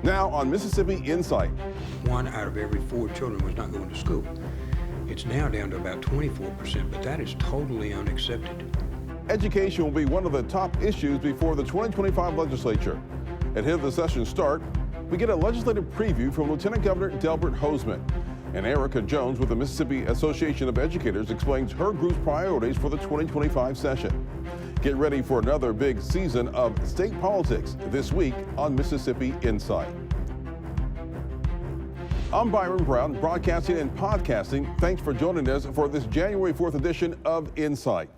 Now on Mississippi Insight. 1 out of every 4 children was not going to school. It's now down to about 24%, but that is totally unaccepted. Education will be one of the top issues before the 2025 legislature. Ahead of the session start, we get a legislative preview from Lieutenant Governor Delbert Hosemann. And Erica Jones with the Mississippi Association of Educators explains her group's priorities for the 2025 session. Get ready for another big season of state politics this week on Mississippi Insight. I'm Byron Brown, broadcasting and podcasting. Thanks for joining us for this January 4th edition of Insight.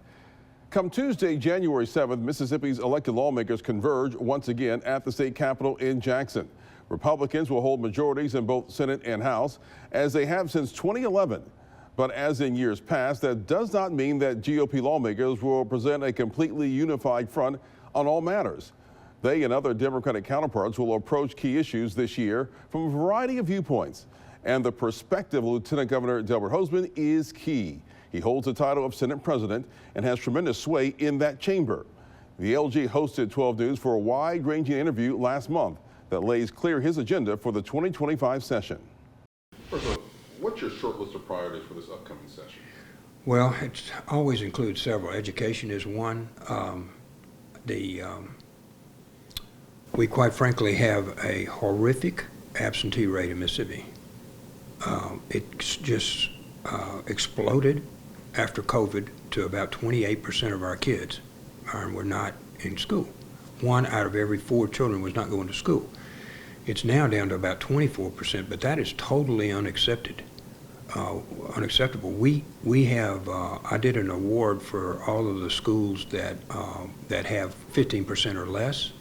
Come Tuesday, January 7th, Mississippi's elected lawmakers converge once again at the state capitol in Jackson. Republicans will hold majorities in both Senate and House, as they have since 2011. But as in years past, that does not mean that GOP lawmakers will present a completely unified front on all matters. They and other Democratic counterparts will approach key issues this year from a variety of viewpoints. And the perspective of Lieutenant Governor Delbert Hosemann is key. He holds the title of Senate President and has tremendous sway in that chamber. The LG hosted 12 News for a wide-ranging interview last month that lays clear his agenda for the 2025 session. First of all, what's your short list of priorities for this upcoming session? Well, it always includes several. Education is one. We quite frankly have a horrific absentee rate in Mississippi. It's just exploded after COVID to about 28% of our kids were not in school. 1 out of every 4 children was not going to school. It's now down to about 24%, but that is totally unacceptable. We have I did an award for all of the schools that have 15% or less,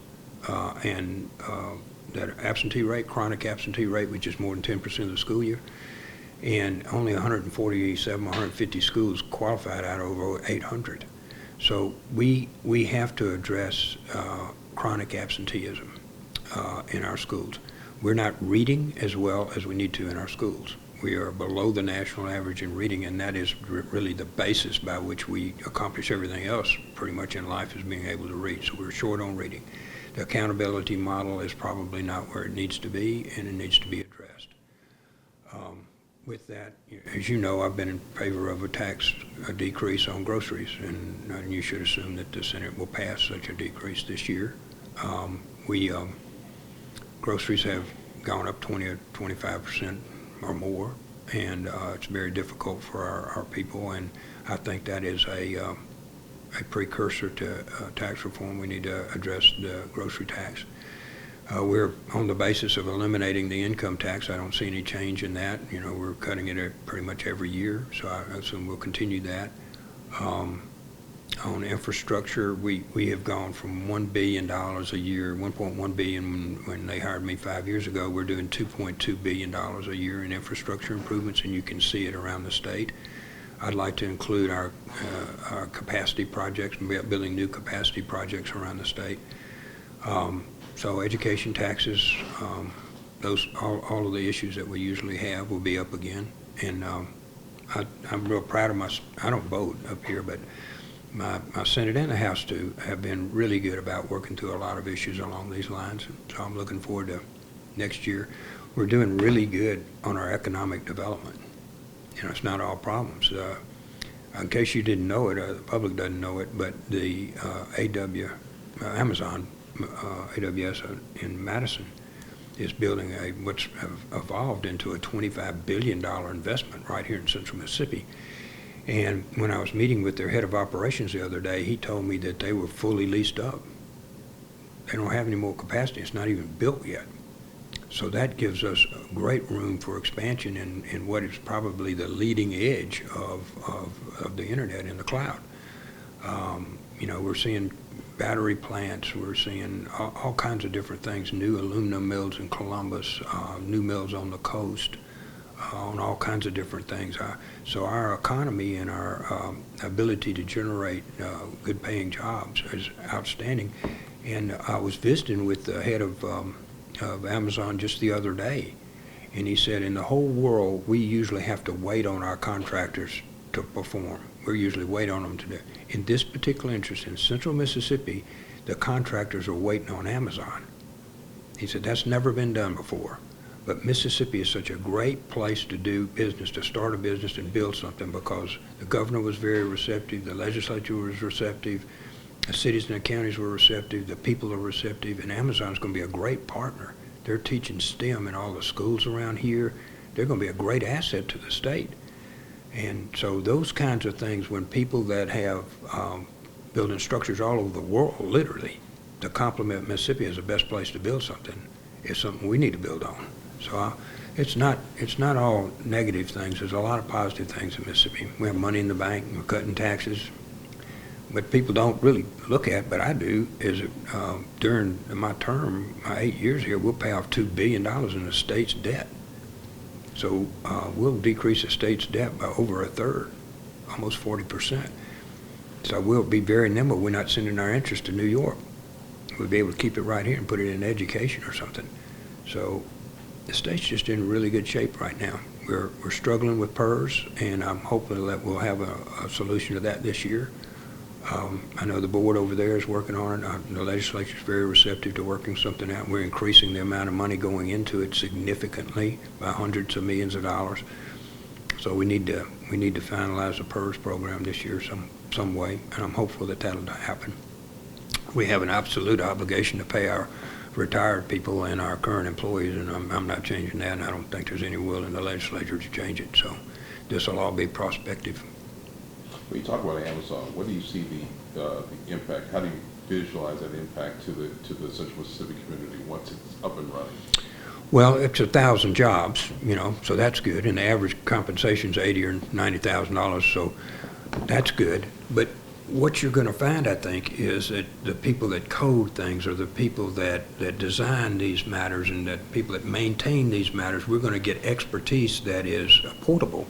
and that absentee rate, chronic absentee rate, which is more than 10% of the school year. And only 147, 150 schools qualified out of over 800. So we have to address chronic absenteeism in our schools. We're not reading as well as we need to in our schools. We are below the national average in reading, and that is really the basis by which we accomplish everything else pretty much in life, is being able to read. So we're short on reading. The accountability model is probably not where it needs to be, and it needs to be addressed. With that, as you know, I've been in favor of a decrease on groceries, and you should assume that the Senate will pass such a decrease this year. Groceries have gone up 20 or 25% or more, and it's very difficult for our people, and I think that is a precursor to tax reform. We need to address the grocery tax. We're on the basis of eliminating the income tax. I don't see any change in that. You know, we're cutting it pretty much every year, so I assume we'll continue that. On infrastructure, we have gone from $1 billion a year, $1.1 billion when they hired me 5 years ago. We're doing $2.2 billion a year in infrastructure improvements, and you can see it around the state. I'd like to include our capacity projects, building new capacity projects around the state. So education, taxes, all of the issues that we usually have will be up again. And I'm real proud of I don't vote up here, but my Senate and the House have been really good about working through a lot of issues along these lines. So I'm looking forward to next year. We're doing really good on our economic development. You know, it's not all problems. In case you didn't know it, the public doesn't know it, but the Amazon AWS in Madison is building what's evolved into a $25 billion investment right here in central Mississippi. And when I was meeting with their head of operations the other day, he told me that they were fully leased up. They don't have any more capacity. It's not even built yet. So that gives us great room for expansion in what is probably the leading edge of the internet in the cloud. You know, we're seeing battery plants, we're seeing all kinds of different things, new aluminum mills in Columbus, new mills on the coast, on all kinds of different things. So our economy and our ability to generate good paying jobs is outstanding. And I was visiting with the head of Amazon just the other day, and he said in the whole world we usually have to wait on our contractors to perform. We usually wait on them to do. In this particular interest in central Mississippi, the contractors are waiting on Amazon. He said, that's never been done before. But Mississippi is such a great place to do business, to start a business and build something, because the governor was very receptive, the legislature was receptive, the cities and the counties were receptive, the people are receptive, and Amazon's going to be a great partner. They're teaching STEM in all the schools around here. They're going to be a great asset to the state. And so those kinds of things, when people that have building structures all over the world, literally, to complement Mississippi as the best place to build something, is something we need to build on. So it's not all negative things. There's a lot of positive things in Mississippi. We have money in the bank, we're cutting taxes. What people don't really look at, but I do, is during my term, my 8 years here, we'll pay off $2 billion in the state's debt. So we'll decrease the state's debt by over a third, almost 40%. So we'll be very nimble. We're not sending our interest to New York. We'll be able to keep it right here and put it in education or something. So the state's just in really good shape right now. We're struggling with PERS, and I'm hoping that we'll have a solution to that this year. I know the board over there is working on it. The legislature is very receptive to working something out. We're increasing the amount of money going into it significantly by hundreds of millions of dollars. So we need to finalize the PERS program this year some way, and I'm hopeful that that'll happen. We have an absolute obligation to pay our retired people and our current employees, and I'm not changing that, and I don't think there's any will in the legislature to change it. So this will all be prospective. When you talk about Amazon, what do you see the impact? How do you visualize that impact to the Central Mississippi community once it's up and running? Well, it's 1,000 jobs, so that's good, and the average compensation is $80,000 or $90,000, so that's good. But what you're going to find, I think, is that the people that code things, or the people that design these matters, and the people that maintain these matters, we're going to get expertise that is portable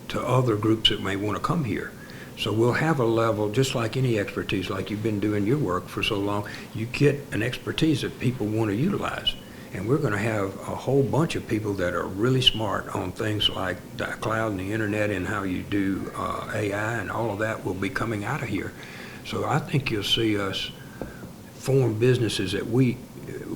to other groups that may want to come here. So we'll have a level, just like any expertise, like you've been doing your work for so long, you get an expertise that people want to utilize. And we're going to have a whole bunch of people that are really smart on things like the cloud and the internet and how you do AI, and all of that will be coming out of here. So I think you'll see us form businesses that we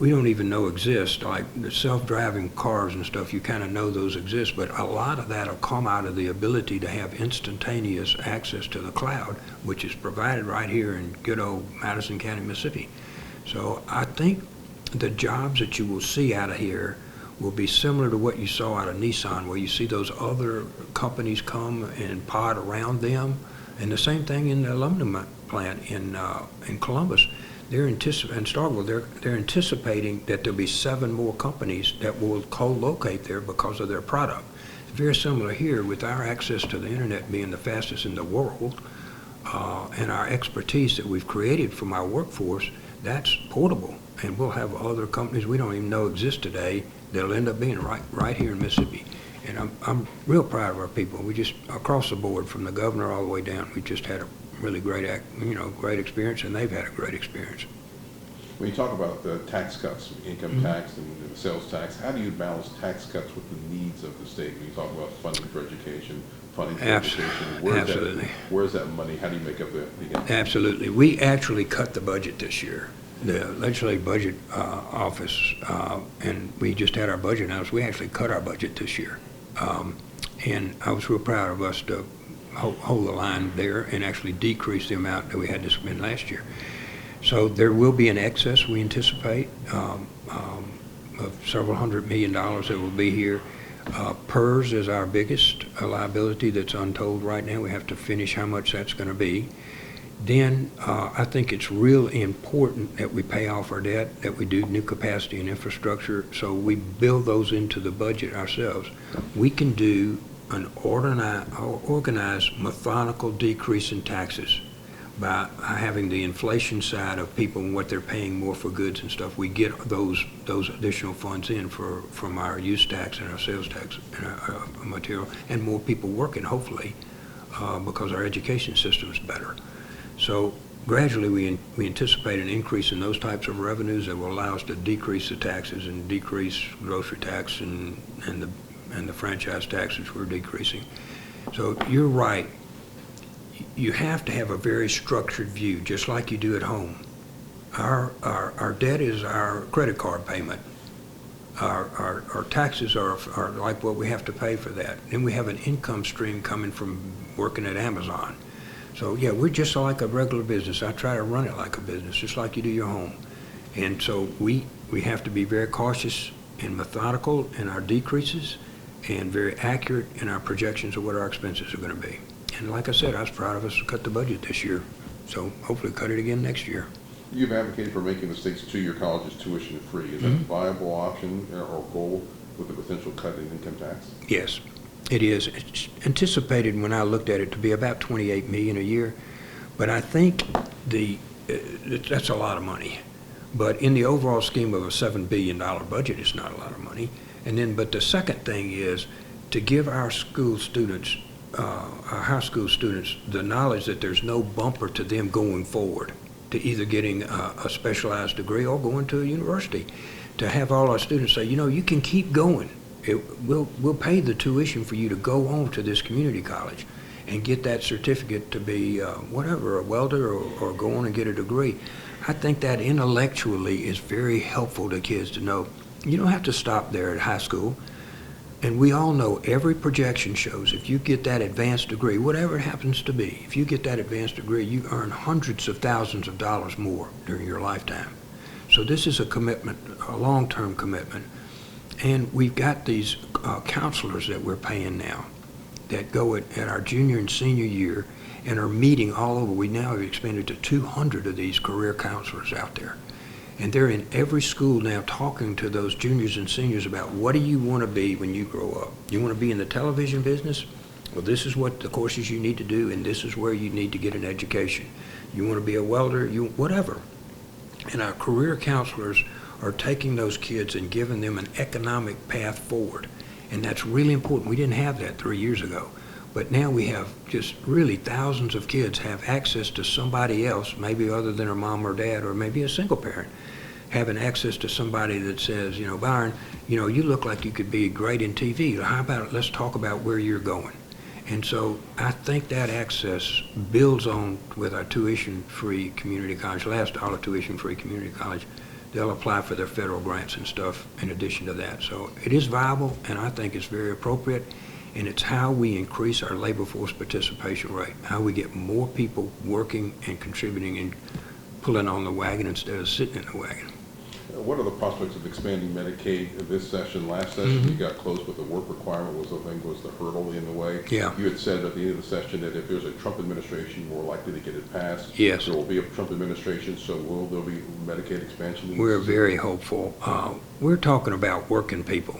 don't even know exist, like the self-driving cars and stuff. You kind of know those exist, but a lot of that will come out of the ability to have instantaneous access to the cloud, which is provided right here in good old Madison County, Mississippi. So I think the jobs that you will see out of here will be similar to what you saw out of Nissan, where you see those other companies come and pod around them, and the same thing in the aluminum plant in Columbus. They're anticipating that there'll be 7 more companies that will co-locate there because of their product. It's very similar here with our access to the internet being the fastest in the world, and our expertise that we've created from our workforce, that's portable. And we'll have other companies we don't even know exist today that'll end up being right here in Mississippi. And I'm real proud of our people. We just, across the board, from the governor all the way down, we just had a really great experience, and they've had a great experience. When you talk about the tax cuts, income tax and the sales tax, how do you balance tax cuts with the needs of the state? When you talk about funding for education, funding for education, where's that money? How do you make up the gap? Absolutely. We actually cut the budget this year. The legislative budget office, and we just had our budget announced. We actually cut our budget this year, and I was real proud of us to hold the line there and actually decrease the amount that we had to spend last year. So there will be an excess, we anticipate, of several $100 million that will be here. PERS is our biggest liability that's untold right now. We have to finish how much that's going to be. Then I think it's real important that we pay off our debt, that we do new capacity and infrastructure, so we build those into the budget ourselves. We can do an organized, methodical decrease in taxes by having the inflation side of people and what they're paying more for goods and stuff. We get those additional funds in from our use tax and our sales tax and our material, and more people working, hopefully, because our education system is better. So gradually we anticipate an increase in those types of revenues that will allow us to decrease the taxes and decrease grocery tax and the franchise taxes we're decreasing. So you're right. You have to have a very structured view, just like you do at home. Our debt is our credit card payment. Our taxes are like what we have to pay for that. Then we have an income stream coming from working at Amazon. So yeah, we're just like a regular business. I try to run it like a business, just like you do your home. And so we have to be very cautious and methodical in our decreases and very accurate in our projections of what our expenses are going to be. And like I said, I was proud of us to cut the budget this year. So hopefully cut it again next year. You've advocated for making the state's two-year colleges tuition-free. Is that a viable option or goal with the potential cut in income tax? Yes, it is. It's anticipated when I looked at it to be about $28 million a year, but I think that's a lot of money. But in the overall scheme of a $7 billion budget, it's not a lot of money. And then, but the second thing is to give our school students, our high school students, the knowledge that there's no bumper to them going forward, to either getting a specialized degree or going to a university. To have all our students say, you know, you can keep going. We'll pay the tuition for you to go on to this community college and get that certificate to be whatever, a welder or go on and get a degree. I think that intellectually is very helpful to kids to know you don't have to stop there at high school. And we all know every projection shows if you get that advanced degree, whatever it happens to be, if you get that advanced degree, you earn hundreds of thousands of dollars more during your lifetime. So this is a commitment, a long-term commitment. And we've got these counselors that we're paying now that go at our junior and senior year and are meeting all over. We now have expanded to 200 of these career counselors out there. And they're in every school now talking to those juniors and seniors about what do you want to be when you grow up? You want to be in the television business? Well, this is what the courses you need to do, and this is where you need to get an education. You want to be a welder? Whatever. And our career counselors are taking those kids and giving them an economic path forward. And that's really important. We didn't have that 3 years ago. But now we have just really thousands of kids have access to somebody else, maybe other than their mom or dad, or maybe a single parent, having access to somebody that says, you know, Byron, you know, you look like you could be great in TV. How about it? Let's talk about where you're going. And so I think that access builds on with our tuition-free community college. Last dollar tuition-free community college, they'll apply for their federal grants and stuff in addition to that. So it is viable, and I think it's very appropriate. And it's how we increase our labor force participation rate, how we get more people working and contributing and pulling on the wagon instead of sitting in the wagon. What are the prospects of expanding Medicaid this session? Last session, you got close, but the work requirement was the hurdle in the way. Yeah. You had said at the end of the session that if there's a Trump administration, more likely to get it passed. Yes. There will be a Trump administration, so will there be Medicaid expansion? We're very hopeful. We're talking about working people.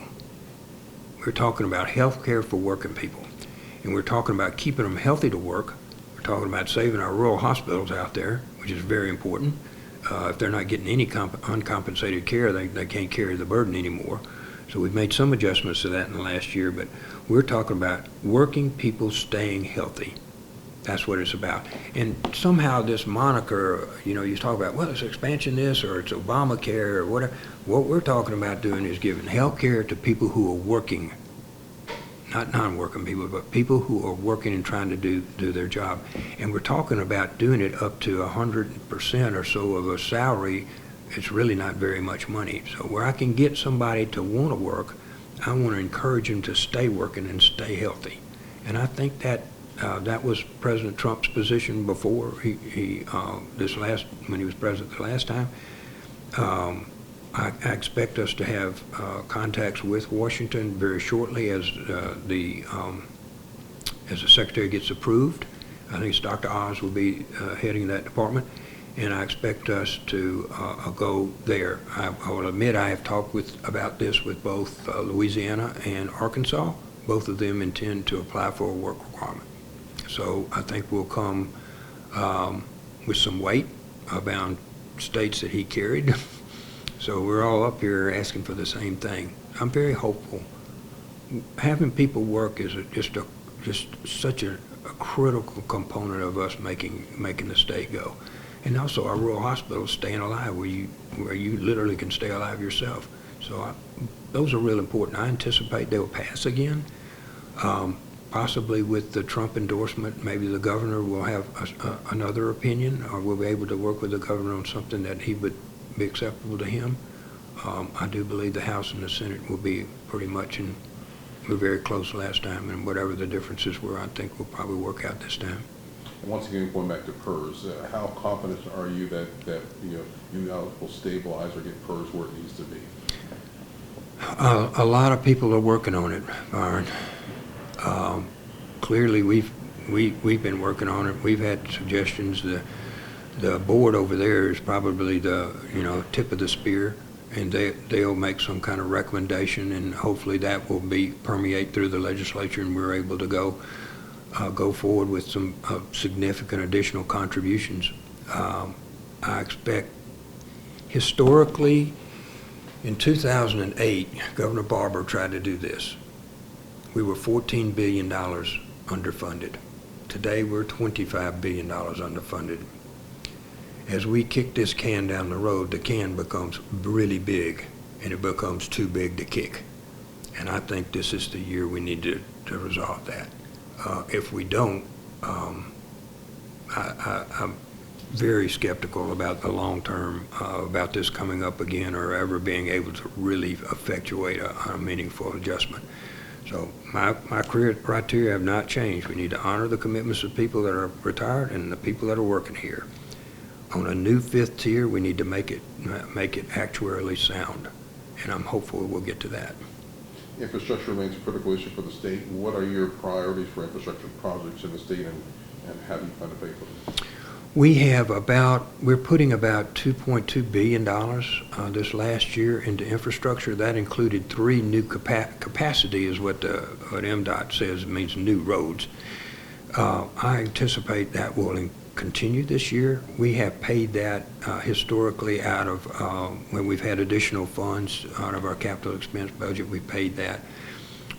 We're talking about health care for working people. And we're talking about keeping them healthy to work. We're talking about saving our rural hospitals out there, which is very important. If they're not getting any uncompensated care, they can't carry the burden anymore. So we've made some adjustments to that in the last year, but we're talking about working people staying healthy. That's what it's about. And somehow this moniker, you know, you talk about, well, it's expansion this or it's Obamacare or whatever. What we're talking about doing is giving health care to people who are working, not non-working people, but people who are working and trying to do their job. And we're talking about doing it up to 100% or so of a salary. It's really not very much money. So where I can get somebody to want to work, I want to encourage them to stay working and stay healthy. And I think that that was President Trump's position before when he was president the last time. I expect us to have contacts with Washington very shortly as the secretary gets approved. I think it's Dr. Oz will be heading that department, and I expect us to go there. I will admit I have talked about this with both Louisiana and Arkansas. Both of them intend to apply for a work requirement. So I think we'll come with some weight about states that he carried. So we're all up here asking for the same thing. I'm very hopeful. Having people work is just such a critical component of us making the state go. And also our rural hospitals staying alive where you literally can stay alive yourself. So those are real important. I anticipate they will pass again. possibly with the Trump endorsement, maybe the governor will have another opinion, or we'll be able to work with the governor on something that he would be acceptable to him. I do believe the House and the Senate will be pretty much in. We were very close last time, and whatever the differences were, I think we'll probably work out this time. And once again, going back to PERS, how confident are you that you now will stabilize or get PERS where it needs to be? A lot of people are working on it, Byron. Clearly, we've been working on it. We've had suggestions. The board over there is probably the tip of the spear, and they'll make some kind of recommendation, and hopefully that will permeate through the legislature, and we're able to go forward with some significant additional contributions. I expect historically. In 2008, Governor Barber tried to do this. We were $14 billion underfunded. Today, we're $25 billion underfunded. As we kick this can down the road, the can becomes really big, and it becomes too big to kick. And I think this is the year we need to resolve that. If we don't, I'm very skeptical about the long term, about this coming up again or ever being able to really effectuate a meaningful adjustment. So my criteria have not changed. We need to honor the commitments of people that are retired and the people that are working here. On a new fifth tier, we need to make it actuarially sound, and I'm hopeful we'll get to that. Infrastructure remains a critical issue for the state. What are your priorities for infrastructure projects in the state, and how do you plan to pay for them? We're putting about $2.2 billion this last year into infrastructure. That included 3 new capacity is what MDOT says. It means new roads. I anticipate that will continue this year. We have paid that historically out of, when we've had additional funds out of our capital expense budget, we paid that.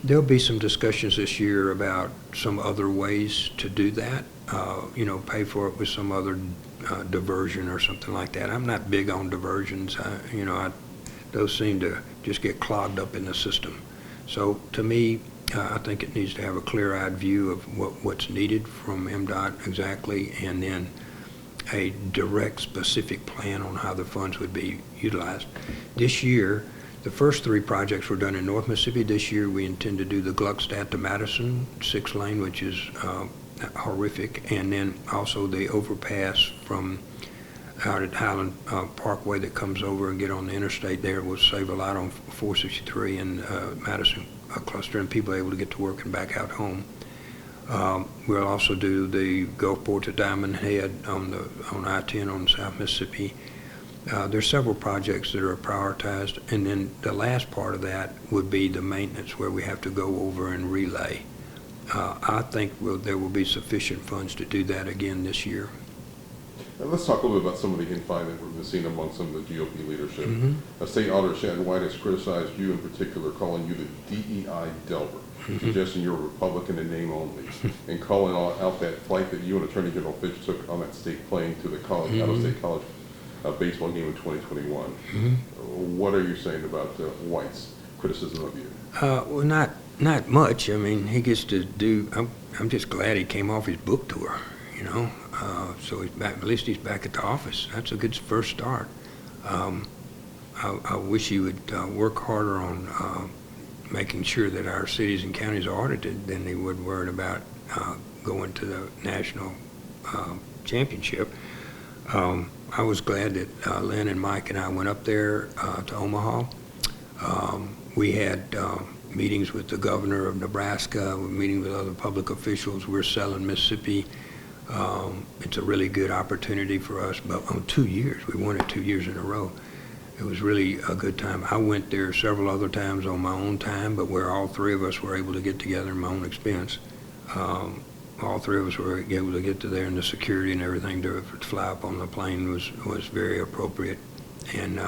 There'll be some discussions this year about some other ways to do that. Pay for it with some other diversion or something like that. I'm not big on diversions. Those seem to just get clogged up in the system. So to me, I think it needs to have a clear-eyed view of what's needed from MDOT exactly, and then a direct, specific plan on how the funds would be utilized. This year, the first 3 projects were done in North Mississippi. This year, we intend to do the Gluckstadt to Madison 6-lane, which is horrific, and then also the overpass from out at Highland Parkway that comes over and get on the interstate there will save a lot on 463 and Madison cluster, and people are able to get to work and back out home. We'll also do the Gulfport to Diamond Head on I-10 on South Mississippi. There's several projects that are prioritized, and then the last part of that would be the maintenance, where we have to go over and relay. I think there will be sufficient funds to do that again this year. And let's talk a little bit about some of the infighting that we've been seeing among some of the GOP leadership. Mm-hmm. State Auditor Shannon White has criticized you in particular, calling you the DEI Delbert, suggesting you're a Republican in name only, and calling out that flight that you and Attorney General Fish took on that state plane to the college, out-of-state college baseball game in 2021. What are you saying about White's criticism of you? Well, not much. I mean, he gets to do. I'm just glad he came off his book tour. So he's back. At least he's back at the office. That's a good first start. I wish he would work harder on making sure that our cities and counties are audited than he would worry about going to the national championship. I was glad that Lynn and Mike and I went up there to Omaha. We had meetings with the governor of Nebraska. We're meeting with other public officials. We're selling Mississippi. It's a really good opportunity for us. But on 2 years, we won it 2 years in a row. It was really a good time. I went there several other times on my own time, but where all 3 of us were able to get together in my own expense. All 3 of us were able to get to there, and the security and everything to fly up on the plane was very appropriate. And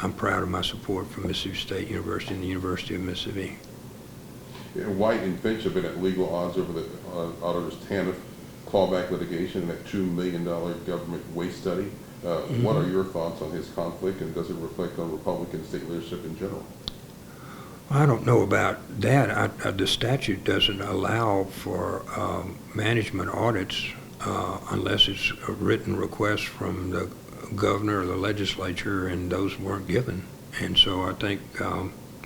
I'm proud of my support from Mississippi State University and the University of Mississippi. White and Finch have been at legal odds over the auditor's TANF clawback litigation and that $2 million government waste study. What are your thoughts on his conflict, and does it reflect on Republican state leadership in general? I don't know about that. The statute doesn't allow for management audits unless it's a written request from the governor or the legislature, and those weren't given. And so I think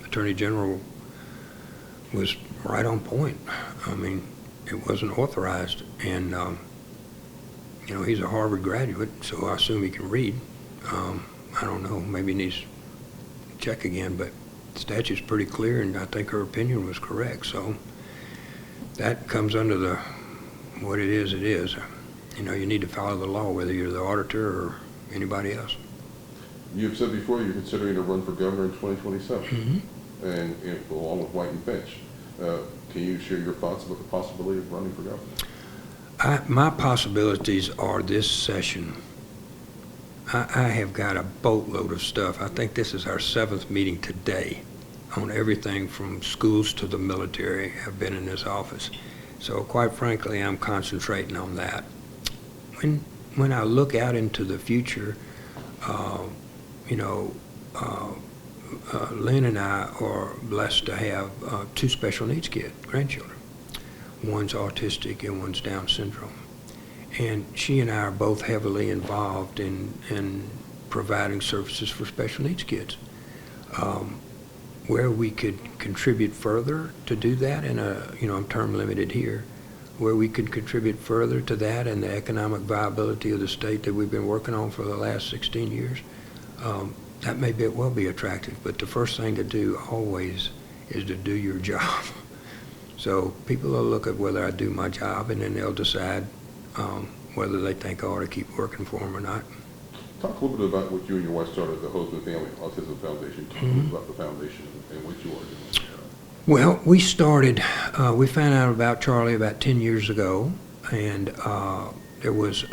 Attorney General was right on point. I mean, it wasn't authorized, and you know, he's a Harvard graduate, so I assume he can read. I don't know, maybe he needs to check again, but the statute's pretty clear, and I think her opinion was correct. So that comes under the, what it is, it is. You know, you need to follow the law, whether you're the auditor or anybody else. You've said before you're considering a run for governor in 2027, Mm-hmm. and along with White and Finch. Can you share your thoughts about the possibility of running for governor? My possibilities are this session. I have got a boatload of stuff. I think this is our 7th meeting today on everything from schools to the military. I've been in this office. So quite frankly, I'm concentrating on that. When I look out into the future, you know, Lynn and I are blessed to have 2 special needs grandchildren. One's autistic and one's Down syndrome. And she and I are both heavily involved in providing services for special needs kids. Where we could contribute further to do that, and you know, I'm term limited here, where we could contribute further to that and the economic viability of the state that we've been working on for the last 16 years, that may well be attractive. But the first thing to do always is to do your job. So people will look at whether I do my job, and then they'll decide whether they think I ought to keep working for them or not. Talk a little bit about what you and your wife started, the Hosemann Family Autism Foundation. Talk a little about the foundation and what you are doing. Well, we started, we found out about Charlie about 10 years ago, and there was,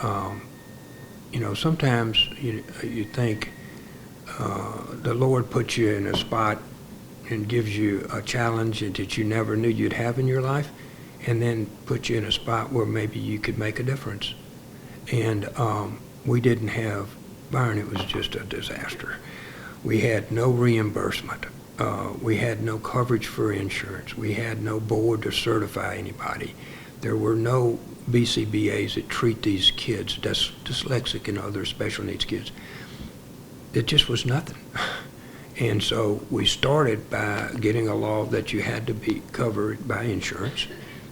you know, sometimes you think the Lord puts you in a spot and gives you a challenge that you never knew you'd have in your life, and then put you in a spot where maybe you could make a difference. And we didn't have, Byron, it was just a disaster. We had no reimbursement. We had no coverage for insurance. We had no board to certify anybody. There were no BCBAs that treat these kids, dyslexic and other special needs kids. It just was nothing. And so we started by getting a law that you had to be covered by insurance,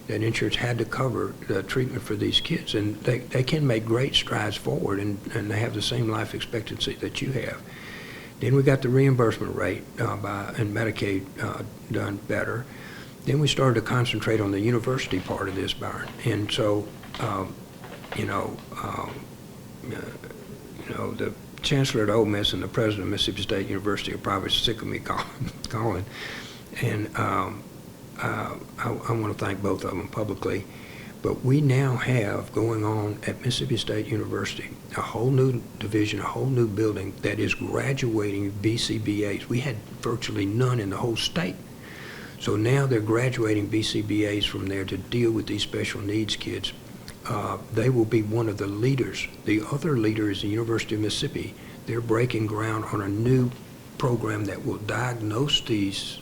that insurance had to cover the treatment for these kids. And they can make great strides forward, and they have the same life expectancy that you have. Then we got the reimbursement rate and Medicaid done better. Then we started to concentrate on the university part of this, Byron. And so, you know, the chancellor at Ole Miss and the president of Mississippi State University are probably sick of me calling. And I want to thank both of them publicly. But we now have going on at Mississippi State University a whole new division, a whole new building that is graduating BCBAs. We had virtually none in the whole state. So now they're graduating BCBAs from there to deal with these special needs kids. They will be one of the leaders. The other leader is the University of Mississippi. They're breaking ground on a new program that will diagnose these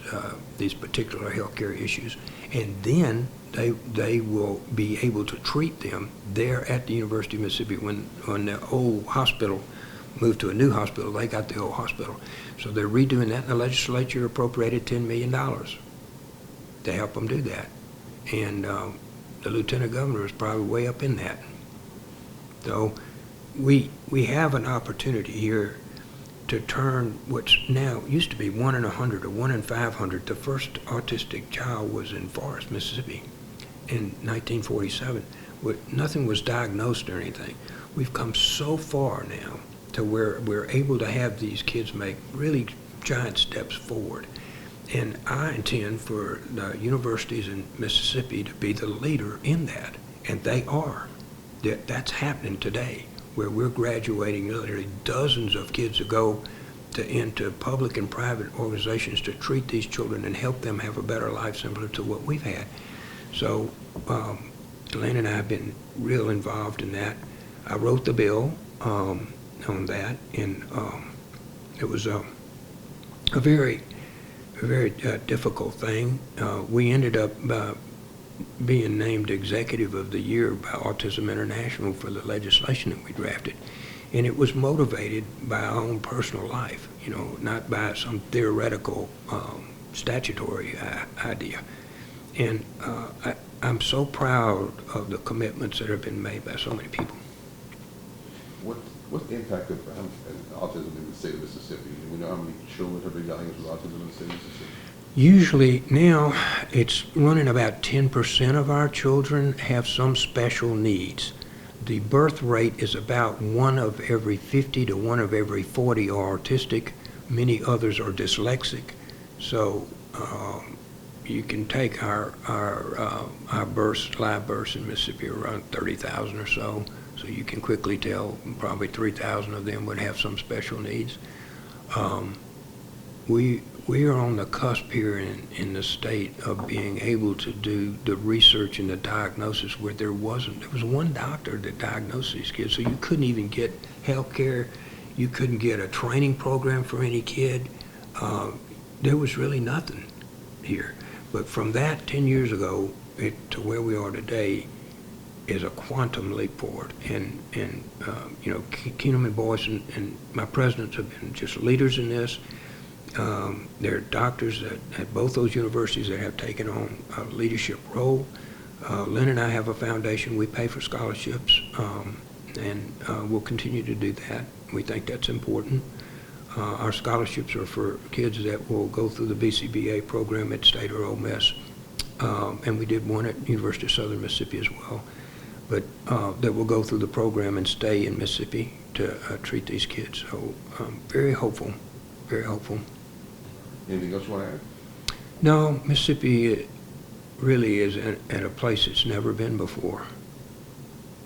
particular healthcare issues, and then they will be able to treat them there at the University of Mississippi. When the old hospital moved to a new hospital, they got the old hospital. So they're redoing that, and the legislature appropriated $10 million to help them do that. And the lieutenant governor is probably way up in that. So we have an opportunity here to turn what's now used to be 1 in 100 or 1 in 500. The first autistic child was in Forest, Mississippi in 1947. Nothing was diagnosed or anything. We've come so far now to where we're able to have these kids make really giant steps forward. And I intend for the universities in Mississippi to be the leader in that, and they are. That's happening today, where we're graduating literally dozens of kids to go into public and private organizations to treat these children and help them have a better life similar to what we've had. So Lynn and I have been real involved in that. I wrote the bill on that, and it was a very very difficult thing. We ended up being named Executive of the Year by Autism International for the legislation that we drafted. And it was motivated by our own personal life, you know, not by some theoretical statutory idea. And I'm so proud of the commitments that have been made by so many people. What's the impact of autism in the state of Mississippi? Do we know how many children have been diagnosed with autism in the state of Mississippi? Usually now it's running about 10% of our children have some special needs. The birth rate is about 1 of every 50 to 1 of every 40 are autistic. Many others are dyslexic. So you can take our births, live births in Mississippi around 30,000 or so. So you can quickly tell probably 3,000 of them would have some special needs. We are on the cusp here in the state of being able to do the research and the diagnosis where there was one doctor that diagnosed these kids, so you couldn't even get health care, you couldn't get a training program for any kid. There was really nothing here. But from that 10 years ago to where we are today is a quantum leap forward. And you know, Keenum and Boyce and my presidents have been just leaders in this. There are doctors at both those universities that have taken on a leadership role. Lynn and I have a foundation. We pay for scholarships, and we'll continue to do that. We think that's important. Our scholarships are for kids that will go through the BCBA program at State or Ole Miss, and we did one at University of Southern Mississippi as well, but that will go through the program and stay in Mississippi to treat these kids. So very hopeful, very hopeful. Anything else you want to add? No, Mississippi really is at a place it's never been before.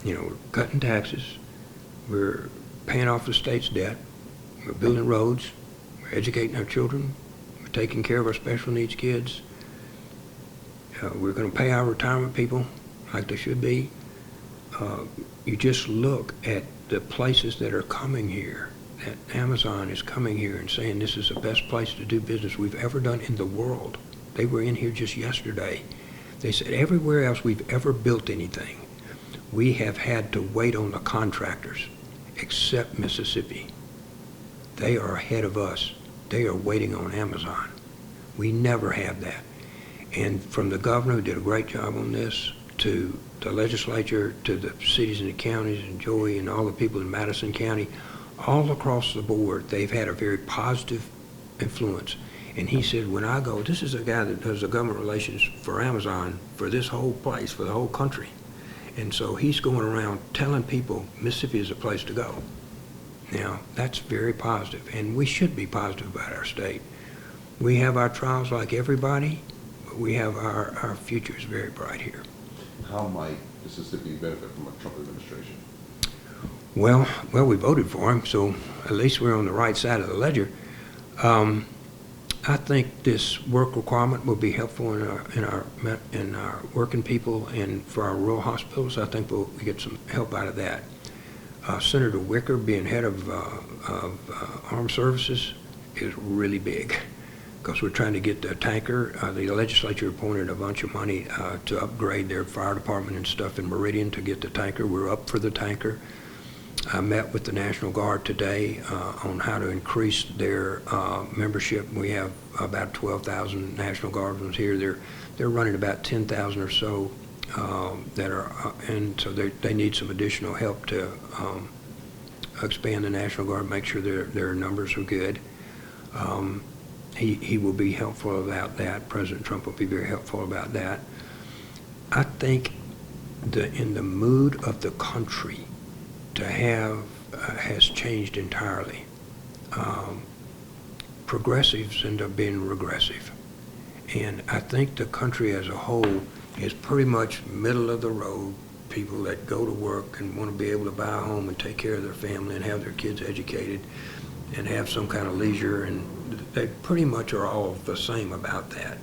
You know, we're cutting taxes, we're paying off the state's debt, we're building roads, we're educating our children, we're taking care of our special needs kids, we're going to pay our retirement people like they should be. You just look at the places that are coming here. That Amazon is coming here and saying this is the best place to do business we've ever done in the world. They were in here just yesterday. They said everywhere else we've ever built anything, we have had to wait on the contractors, except Mississippi. They are ahead of us. They are waiting on Amazon. We never have that. And from the governor, who did a great job on this, to the legislature, to the cities and the counties, and Joey and all the people in Madison County, all across the board, they've had a very positive influence. And he said, when I go, this is a guy that does the government relations for Amazon for this whole place, for the whole country. And so he's going around telling people Mississippi is a place to go. Now, that's very positive, and we should be positive about our state. We have our trials like everybody, but we have our future is very bright here. How might Mississippi benefit from a Trump administration? Well, we voted for him, so at least we're on the right side of the ledger. I think this work requirement will be helpful in our working people and for our rural hospitals. I think we'll get some help out of that. Senator Wicker being head of Armed Services is really big because we're trying to get the tanker. The legislature appointed a bunch of money to upgrade their fire department and stuff in Meridian to get the tanker. We're up for the tanker. I met with the National Guard today on how to increase their membership. We have about 12,000 National Guardsmen here. They're running about 10,000 or so that are, and so they need some additional help to expand the National Guard, make sure their numbers are good. He will be helpful about that. President Trump will be very helpful about that. I think in the mood of the country to have has changed entirely. Progressives end up being regressive. And I think the country as a whole is pretty much middle of the road, people that go to work and want to be able to buy a home and take care of their family and have their kids educated and have some kind of leisure, and they pretty much are all the same about that.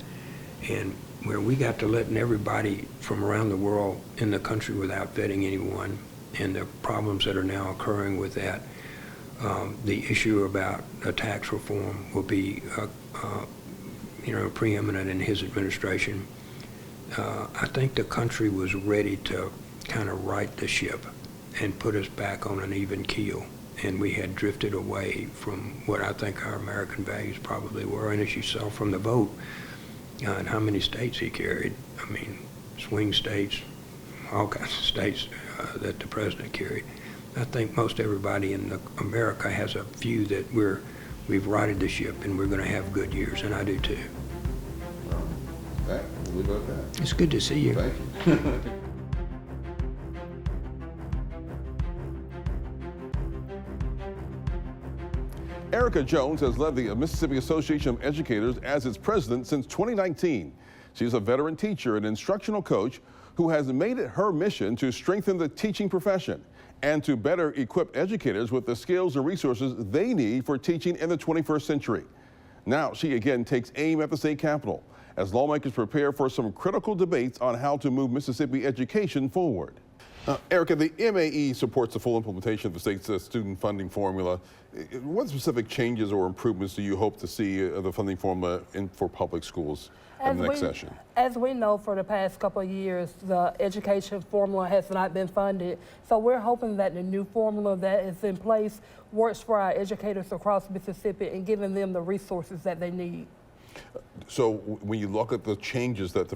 And where we got to letting everybody from around the world in the country without vetting anyone, and the problems that are now occurring with that, the issue about tax reform will be preeminent in his administration, I think the country was ready to kind of right the ship and put us back on an even keel. And we had drifted away from what I think our American values probably were. And as you saw from the vote, and how many states he carried, I mean, swing states, all kinds of states that the president carried. I think most everybody in America has a view that we've righted the ship and we're going to have good years, and I do too. Okay, we'll leave it at that. It's good to see you. Thank you. Erica Jones has led the Mississippi Association of Educators as its president since 2019. She's a veteran teacher and instructional coach who has made it her mission to strengthen the teaching profession and to better equip educators with the skills and resources they need for teaching in the 21st century. Now she again takes aim at the state capitol as lawmakers prepare for some critical debates on how to move Mississippi education forward. Erica, the MAE supports the full implementation of the state's student funding formula. What specific changes or improvements do you hope to see the funding formula for public schools in the next session? As we know, for the past couple of years, the education formula has not been funded. So we're hoping that the new formula that is in place works for our educators across Mississippi and giving them the resources that they need. So when you look at the changes that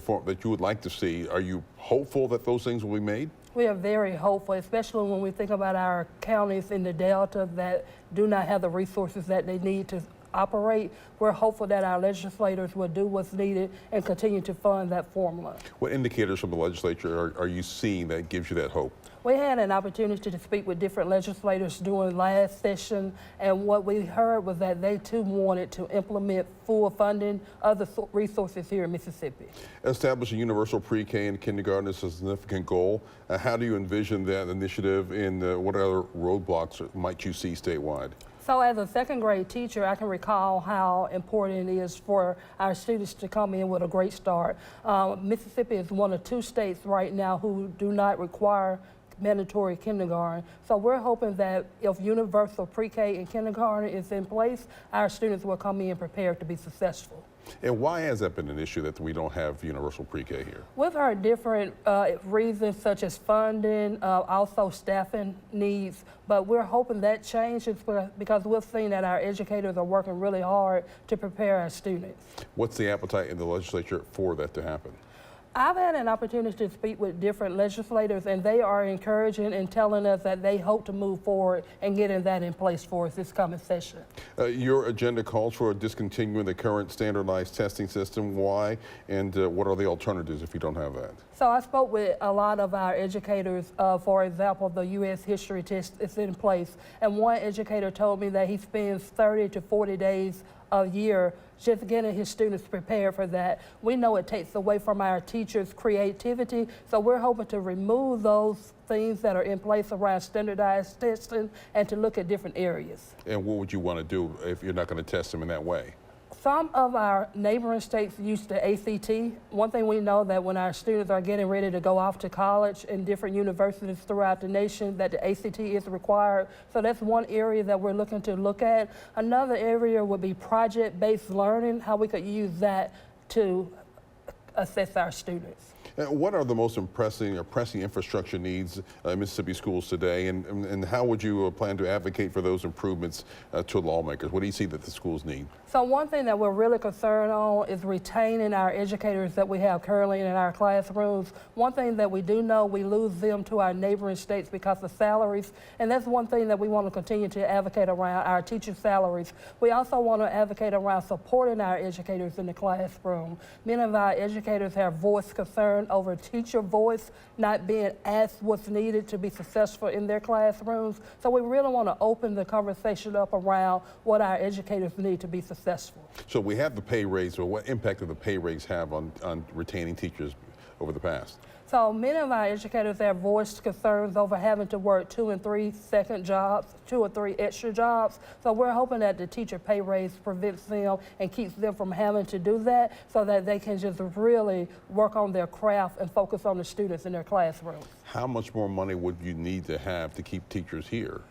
you would like to see, are you hopeful that those things will be made? We are very hopeful, especially when we think about our counties in the Delta that do not have the resources that they need to operate. We're hopeful that our legislators will do what's needed and continue to fund that formula. What indicators from the legislature are you seeing that gives you that hope? We had an opportunity to speak with different legislators during last session, and what we heard was that they too wanted to implement full funding of the resources here in Mississippi. Establishing universal pre-K and kindergarten is a significant goal. How do you envision that initiative, and what other roadblocks might you see statewide? So as a second grade teacher, I can recall how important it is for our students to come in with a great start. Mississippi is one of 2 states right now who do not require mandatory kindergarten. So we're hoping that if universal pre-K and kindergarten is in place, our students will come in prepared to be successful. And why has that been an issue that we don't have universal pre-K here? We've heard different reasons such as funding, also staffing needs, but we're hoping that changes because we've seen that our educators are working really hard to prepare our students. What's the appetite in the legislature for that to happen? I've had an opportunity to speak with different legislators, and they are encouraging and telling us that they hope to move forward and getting that in place for us this coming session. Your agenda calls for discontinuing the current standardized testing system. Why? And what are the alternatives if you don't have that? So I spoke with a lot of our educators. For example, the U.S. history test is in place, and one educator told me that he spends 30 to 40 days a year just getting his students prepared for that. We know it takes away from our teachers' creativity, so we're hoping to remove those things that are in place around standardized testing and to look at different areas. And what would you want to do if you're not going to test them in that way? Some of our neighboring states use the ACT. One thing we know that when our students are getting ready to go off to college in different universities throughout the nation, that the ACT is required. So that's one area that we're looking to look at. Another area would be project-based learning, how we could use that to assess our students. What are the most pressing infrastructure needs in Mississippi schools today, and how would you plan to advocate for those improvements to lawmakers? What do you see that the schools need? So one thing that we're really concerned on is retaining our educators that we have currently in our classrooms. One thing that we do know, we lose them to our neighboring states because of salaries, and that's one thing that we want to continue to advocate around, our teacher salaries. We also want to advocate around supporting our educators in the classroom. Many of our educators have voiced concern over teacher voice not being asked what's needed to be successful in their classrooms. So we really want to open the conversation up around what our educators need to be successful. So we have the pay raise, or what impact do the pay raise have on retaining teachers over the past? So many of our educators have voiced concerns over having to work 2 and 3 second jobs, 2 or 3 extra jobs. So we're hoping that the teacher pay raise prevents them and keeps them from having to do that so that they can just really work on their craft and focus on the students in their classrooms. How much more money would you need to have to keep teachers here?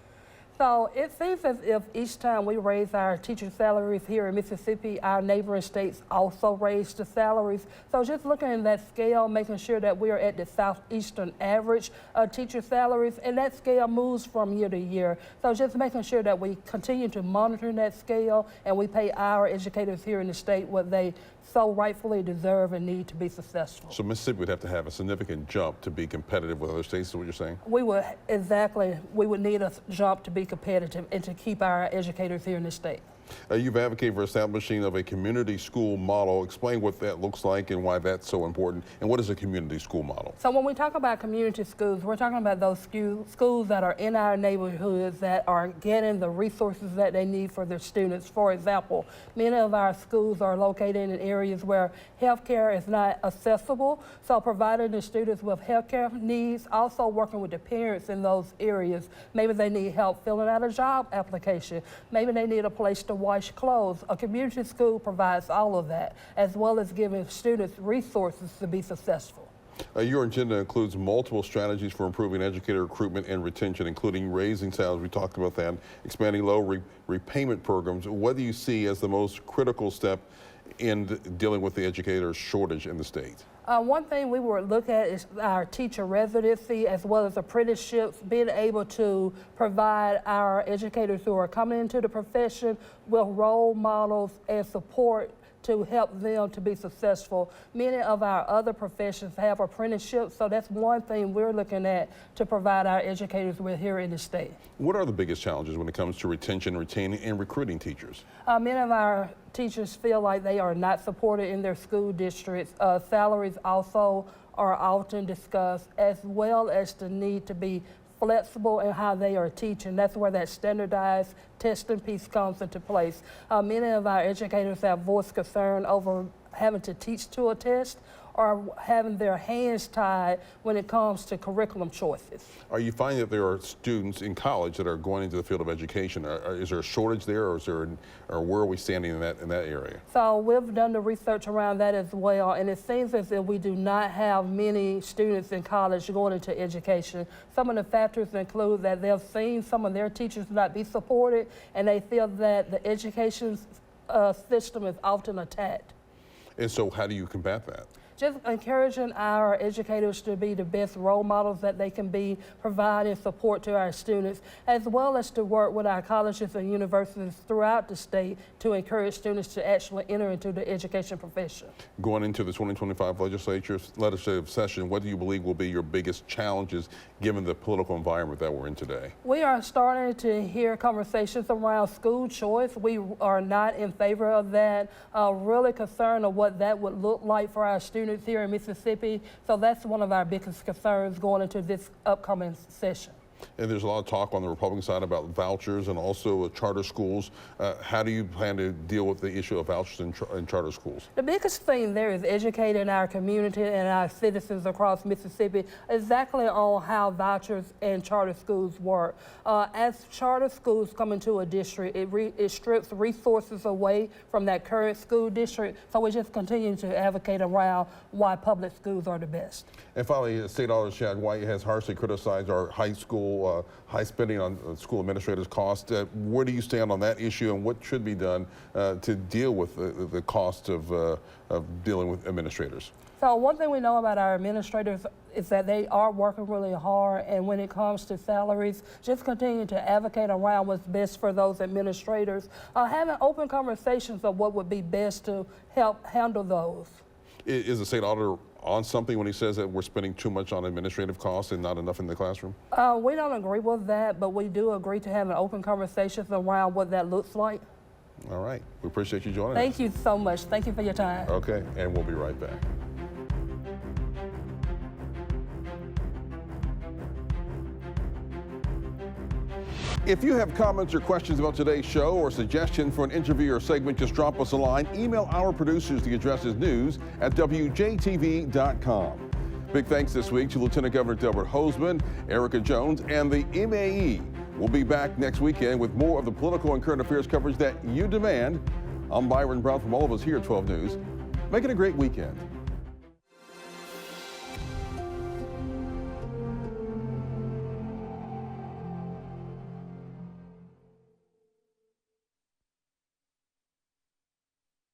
So it seems as if each time we raise our teacher salaries here in Mississippi, our neighboring states also raise the salaries. So just looking at that scale, making sure that we are at the southeastern average of teacher salaries, and that scale moves from year to year. So just making sure that we continue to monitor that scale and we pay our educators here in the state what they so rightfully deserve and need to be successful. So Mississippi would have to have a significant jump to be competitive with other states, is what you're saying? We would, exactly, we would need a jump to be competitive and to keep our educators here in the state. You've advocated for establishing of a community school model. Explain what that looks like and why that's so important. And what is a community school model? So when we talk about community schools, we're talking about those schools that are in our neighborhoods that are getting the resources that they need for their students. For example, many of our schools are located in areas where healthcare is not accessible. So providing the students with healthcare needs, also working with the parents in those areas. Maybe they need help filling out a job application. Maybe they need a place to wash clothes. A community school provides all of that, as well as giving students resources to be successful. Your agenda includes multiple strategies for improving educator recruitment and retention, including raising salaries. We talked about that, expanding low repayment programs. What do you see as the most critical step in dealing with the educator shortage in the state? One thing we would look at is our teacher residency as well as apprenticeships, being able to provide our educators who are coming into the profession with role models and support to help them to be successful. Many of our other professions have apprenticeships, so that's one thing we're looking at to provide our educators with here in the state. What are the biggest challenges when it comes to retention, retaining, and recruiting teachers? Many of our teachers feel like they are not supported in their school districts. Salaries also are often discussed, as well as the need to be flexible in how they are teaching. That's where that standardized testing piece comes into place. Many of our educators have voiced concern over having to teach to a test or having their hands tied when it comes to curriculum choices. Are you finding that there are students in college that are going into the field of education? Is there a shortage there, or where are we standing in that area? So we've done the research around that as well, and it seems as if we do not have many students in college going into education. Some of the factors include that they've seen some of their teachers not be supported, and they feel that the education system is often attacked. And so how do you combat that? Just encouraging our educators to be the best role models that they can be, providing support to our students, as well as to work with our colleges and universities throughout the state to encourage students to actually enter into the education profession. Going into the 2025 legislative session, what do you believe will be your biggest challenges given the political environment that we're in today? We are starting to hear conversations around school choice. We are not in favor of that, really concerned of what that would look like for our students here in Mississippi. So that's one of our biggest concerns going into this upcoming session. And there's a lot of talk on the Republican side about vouchers and also charter schools. How do you plan to deal with the issue of vouchers in charter schools? The biggest thing there is educating our community and our citizens across Mississippi exactly on how vouchers and charter schools work. As charter schools come into a district, it strips resources away from that current school district. So we just continue to advocate around why public schools are the best. And finally, State Auditor Chad White has harshly criticized our high high spending on school administrators' costs. Where do you stand on that issue, and what should be done to deal with the cost of dealing with administrators? So one thing we know about our administrators is that they are working really hard, and when it comes to salaries, just continue to advocate around what's best for those administrators, having open conversations of what would be best to help handle those. Is the state auditor on something when he says that we're spending too much on administrative costs and not enough in the classroom? We don't agree with that, but we do agree to have an open conversation around what that looks like. All right. We appreciate you joining us. Thank you so much. Thank you for your time. Okay, and we'll be right back. If you have comments or questions about today's show or suggestions for an interview or segment, just drop us a line. Email our producers. The address is news@WJTV.com. Big thanks this week to Lieutenant Governor Delbert Hosemann, Erica Jones, and the MAE. We'll be back next weekend with more of the political and current affairs coverage that you demand. I'm Byron Brown from all of us here at 12 News. Make it a great weekend.